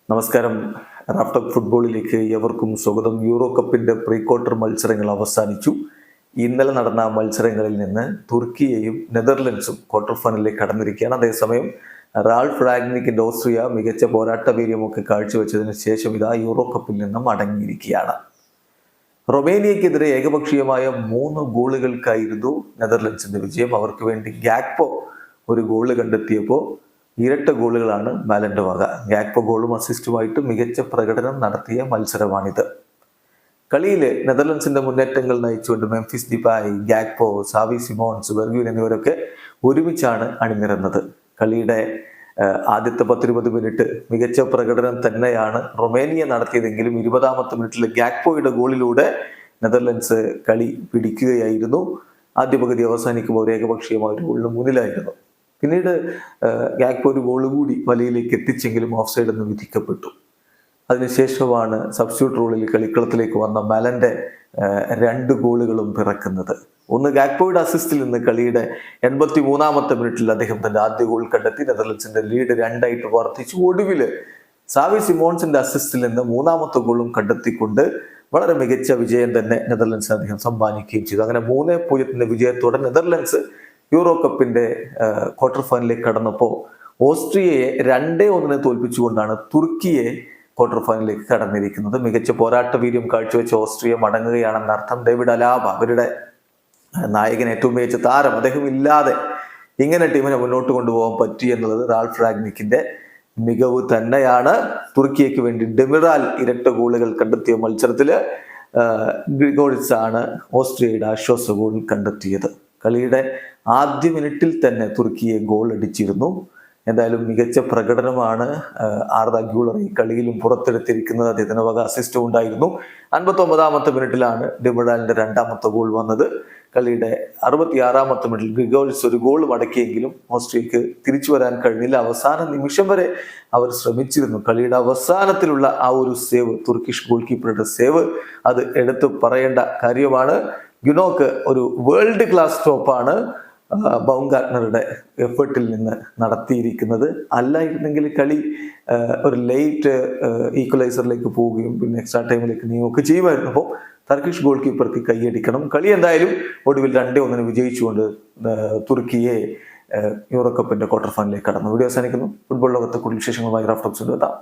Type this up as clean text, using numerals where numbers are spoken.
നമസ്കാരം. റാഫ്റ്റോക്ക് ഫുട്ബോളിലേക്ക് എവർക്കും സ്വാഗതം. യൂറോ കപ്പിന്റെ പ്രീ ക്വാർട്ടർ മത്സരങ്ങൾ അവസാനിച്ചു. ഇന്നലെ നടന്ന മത്സരങ്ങളിൽ നിന്ന് തുർക്കിയെയും നെതർലൻഡ്സും ക്വാർട്ടർ ഫൈനലിലേക്ക് കടന്നിരിക്കുകയാണ്. അതേസമയം റാൾഫ് റാഗ്നിക്കിന്റെ ഓസ്ട്രിയ മികച്ച പോരാട്ട വീര്യമൊക്കെ കാഴ്ചവെച്ചതിന് ശേഷം ഇതാ യൂറോ കപ്പിൽ നിന്നും മടങ്ങിയിരിക്കുകയാണ്. റൊമേനിയക്കെതിരെ ഏകപക്ഷീയമായ 3 ഗോളുകൾക്കായിരുന്നു നെതർലൻഡ്സിന്റെ വിജയം. അവർക്ക് വേണ്ടി ഗാക്പോ ഒരു ഗോള് കണ്ടെത്തിയപ്പോൾ ഇരട്ട ഗോളുകളാണ് ബാലന്റെ വക. ഗാക്പോ ഗോളും അസിസ്റ്റുമായിട്ട് മികച്ച പ്രകടനം നടത്തിയ മത്സരമാണിത്. കളിയിൽ നെതർലൻഡ്സിന്റെ മുന്നേറ്റങ്ങൾ നയിച്ചുകൊണ്ട് Memphis Depay, Gakpo, Xavi Simons, Bergwijn എന്നിവരൊക്കെ ഒരുമിച്ചാണ് അണിനിരന്നത്. കളിയുടെ ആദ്യത്തെ 10-20 മിനിറ്റ് മികച്ച പ്രകടനം തന്നെയാണ് റൊമേനിയ നടത്തിയതെങ്കിലും 20ാമത്തെ മിനിറ്റിൽ ഗാക്പോയുടെ ഗോളിലൂടെ നെതർലൻഡ്സ് കളി പിടിക്കുകയായിരുന്നു. ആദ്യ പകുതി അവസാനിക്കുമ്പോൾ ഏകപക്ഷീയമായ ഒരു ഗോളിന് മുന്നിലായിരുന്നു. പിന്നീട് ഗാക്പോ ഒരു ഗോൾ കൂടി വലയിലേക്ക് എത്തിച്ചെങ്കിലും ഓഫ് സൈഡ് എന്ന് വിധിക്കപ്പെട്ടു. അതിനുശേഷമാണ് സബ്സ്റ്റിറ്റ്യൂട്ട് റോളിൽ കളിക്കളത്തിലേക്ക് വന്ന ബാലന്റെ 2 ഗോളുകളും പിറക്കുന്നത്. ഒന്ന് ഗാക്പോയുടെ അസിസ്റ്റിൽ നിന്ന് കളിയുടെ 83ാമത്തെ മിനിറ്റിൽ അദ്ദേഹം തന്റെ ആദ്യ ഗോൾ കണ്ടെത്തി. നെതർലൻഡ്സിന്റെ ലീഡ് 2 വർദ്ധിച്ചു. ഒടുവിൽ സാവി സിമോൺസിന്റെ അസിസ്റ്റിൽ നിന്ന് 3ാമത്തെ ഗോളും കണ്ടെത്തിക്കൊണ്ട് വളരെ മികച്ച വിജയം തന്നെ നെതർലൻഡ്സിന് അദ്ദേഹം സമ്മാനിക്കുകയും ചെയ്തു. അങ്ങനെ 3-0 വിജയത്തോടെ നെതർലൻഡ്സ് യൂറോ കപ്പിന്റെ ക്വാർട്ടർ ഫൈനലിലേക്ക് കടന്നപ്പോൾ ഓസ്ട്രിയയെ 2-1 തോൽപ്പിച്ചുകൊണ്ടാണ് തുർക്കിയെ ക്വാർട്ടർ ഫൈനലിലേക്ക് കടന്നിരിക്കുന്നത്. മികച്ച പോരാട്ട വീര്യം കാഴ്ചവെച്ച ഓസ്ട്രിയ മടങ്ങുകയാണെന്ന് അർത്ഥം. ഡേവിഡ് അലാബ, അവരുടെ നായകൻ, ഏറ്റവും മികച്ച താരം, അദ്ദേഹം ഇല്ലാതെ ഇങ്ങനെ ടീമിനെ മുന്നോട്ട് കൊണ്ടുപോകാൻ പറ്റി എന്നുള്ളത് റാൾഫ് റാഗ്നിക്കിന്റെ മികവ് തന്നെയാണ്. തുർക്കിയക്ക് വേണ്ടി ഡെമിറാൽ ഇരട്ട ഗോളുകൾ കണ്ടെത്തിയ മത്സരത്തില് ഗ്രിഗോറിറ്റ്സ് ആണ് ഓസ്ട്രിയയുടെ ആശ്വാസ ഗോൾ കണ്ടെത്തിയത്. കളിയുടെ ആദ്യ മിനിറ്റിൽ തന്നെ തുർക്കിയെ ഗോൾ അടിച്ചിരുന്നു. എന്തായാലും മികച്ച പ്രകടനമാണ് ആർദ ഗുളർ ഈ കളിയിലും പുറത്തെടുത്തിരിക്കുന്നത്. അദ്ദേഹത്തിന് വക അസിസ്റ്റും ഉണ്ടായിരുന്നു. 59ാമത്തെ മിനിറ്റിലാണ് ഡെമിറാലിന്റെ 2ാമത്തെ ഗോൾ വന്നത്. കളിയുടെ 66ാമത്തെ മിനിറ്റിൽ ഗ്രിഗോറിറ്റ്സ് ഒരു ഗോൾ മടക്കിയെങ്കിലും ഓസ്ട്രിയക്ക് തിരിച്ചു വരാൻ കഴിഞ്ഞില്ല. അവസാന നിമിഷം വരെ അവർ ശ്രമിച്ചിരുന്നു. കളിയുടെ അവസാനത്തിലുള്ള ആ ഒരു സേവ്, തുർക്കിഷ് ഗോൾ കീപ്പറുടെ സേവ്, അത് എടുത്തു പറയേണ്ട കാര്യമാണ്. ഗ്യുനോക്ക് ഒരു വേൾഡ് ക്ലാസ് സ്റ്റോപ്പാണ് ബൗംഗാർട്ട്നറുടെ എഫേർട്ടിൽ നിന്ന് നടത്തിയിരിക്കുന്നത്. അല്ലായിരുന്നെങ്കിൽ കളി ഒരു ലേറ്റ് ഈക്വലൈസറിലേക്ക് പോവുകയും പിന്നെ എക്സ്ട്രാ ടൈമിലേക്ക് നീങ്ങുകയൊക്കെ ചെയ്യുമായിരുന്നു. അപ്പോൾ ടർക്കിഷ് ഗോൾ കീപ്പർക്ക് കൈയടിക്കണം. കളി എന്തായാലും ഒടുവിൽ 2-1 വിജയിച്ചുകൊണ്ട് തുർക്കിയെ യൂറോ കപ്പിന്റെ ക്വാർട്ടർ ഫൈനലിലേക്ക് കടന്നു. വീഡിയോ അവസാനിക്കുന്നു. ഫുട്ബോൾ ലോകത്തെ കൂടുതൽ വിശേഷങ്ങളുമായി റാഫ്റ്റോക്സ് എത്താം.